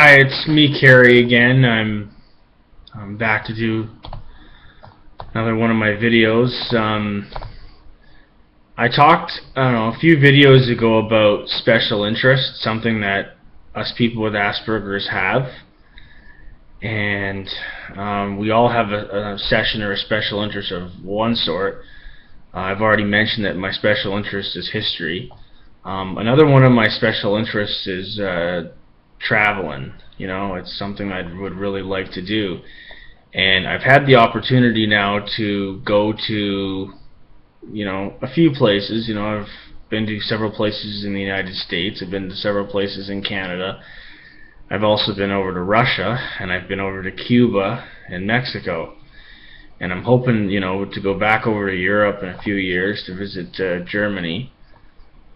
Hi, it's me, Carrie, again. I'm back to do another one of my videos. I talked, I don't know, a few videos ago about special interest, something that us people with Asperger's have, and we all have an obsession or a special interest of one sort. I've already mentioned that my special interest is history. Another one of my special interests is traveling. You know, it's something I would really like to do, and I've had the opportunity now to go to, you know, a few places. You know, I've been to several places in the United States. I've been to several places in Canada. I've also been over to Russia, and I've been over to Cuba and Mexico. And I'm hoping, you know, to go back over to Europe in a few years to visit Germany.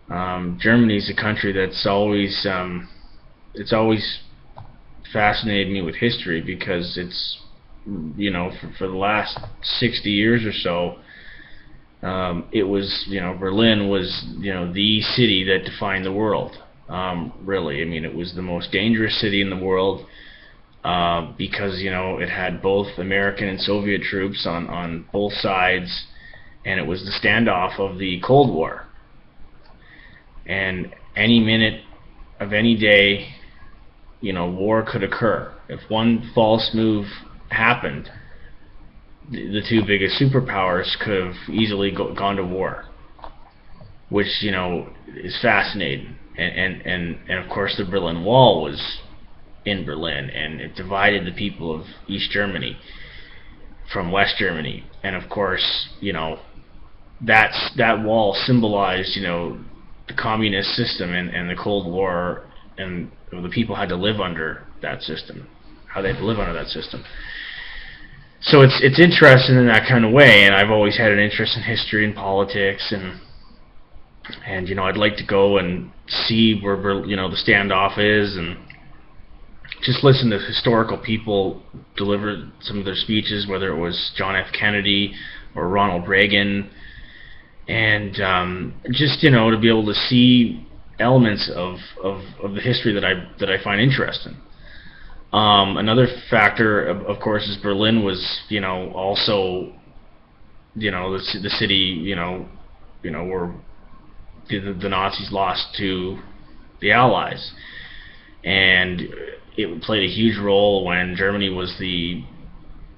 Germany's a country that's always fascinated me with history, because it's, you know, for the last 60 years or so, it was, you know, Berlin was, you know, the city that defined the world. Really, I mean, it was the most dangerous city in the world, because, you know, it had both American and Soviet troops on both sides, and it was the standoff of the Cold War. And any minute of any day, you know, war could occur. If one false move happened, the two biggest superpowers could have easily gone to war, which, you know, is fascinating. And of course, the Berlin Wall was in Berlin, and it divided the people of East Germany from West Germany. And of course, you know, that wall symbolized, you know, the communist system and the Cold War, and the people had to live under that system, how they had to live under that system. So it's interesting in that kind of way, and I've always had an interest in history and politics, and you know, I'd like to go and see where, you know, the standoff is, and just listen to historical people deliver some of their speeches, whether it was John F. Kennedy or Ronald Reagan, and just, you know, to be able to see elements of the history that I find interesting. Another factor, of course, is Berlin was, you know, also, you know, the city, you know, where the Nazis lost to the Allies, and it played a huge role when Germany was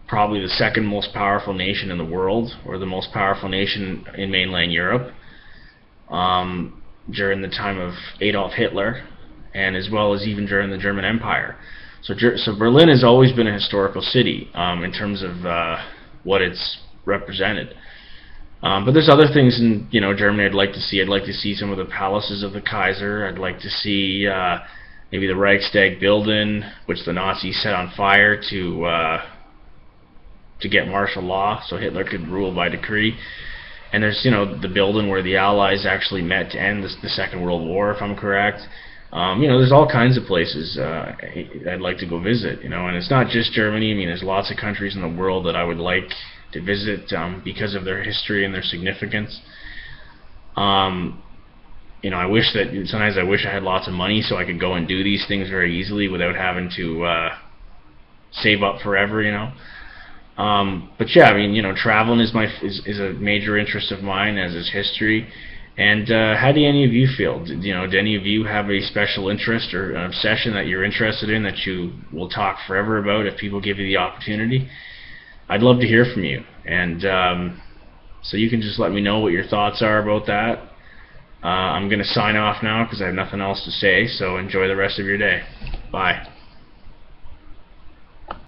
probably the second most powerful nation in the world, or the most powerful nation in mainland Europe, during the time of Adolf Hitler, and as well as even during the German Empire. So Berlin has always been a historical city, in terms of what it's represented. But there's other things in, you know, Germany I'd like to see. I'd like to see some of the palaces of the Kaiser. I'd like to see maybe the Reichstag building, which the Nazis set on fire to get martial law, so Hitler could rule by decree. And there's, you know, the building where the Allies actually met to end the Second World War, if I'm correct. You know, there's all kinds of places I'd like to go visit, you know, and it's not just Germany. I mean, there's lots of countries in the world that I would like to visit, because of their history and their significance. You know, sometimes I wish I had lots of money so I could go and do these things very easily without having to save up forever, you know. But yeah, I mean, you know, traveling is a major interest of mine, as is history. And how do any of you feel? Do any of you have a special interest or an obsession that you're interested in that you will talk forever about if people give you the opportunity? I'd love to hear from you, and so you can just let me know what your thoughts are about that. I'm going to sign off now because I have nothing else to say, so enjoy the rest of your day. Bye.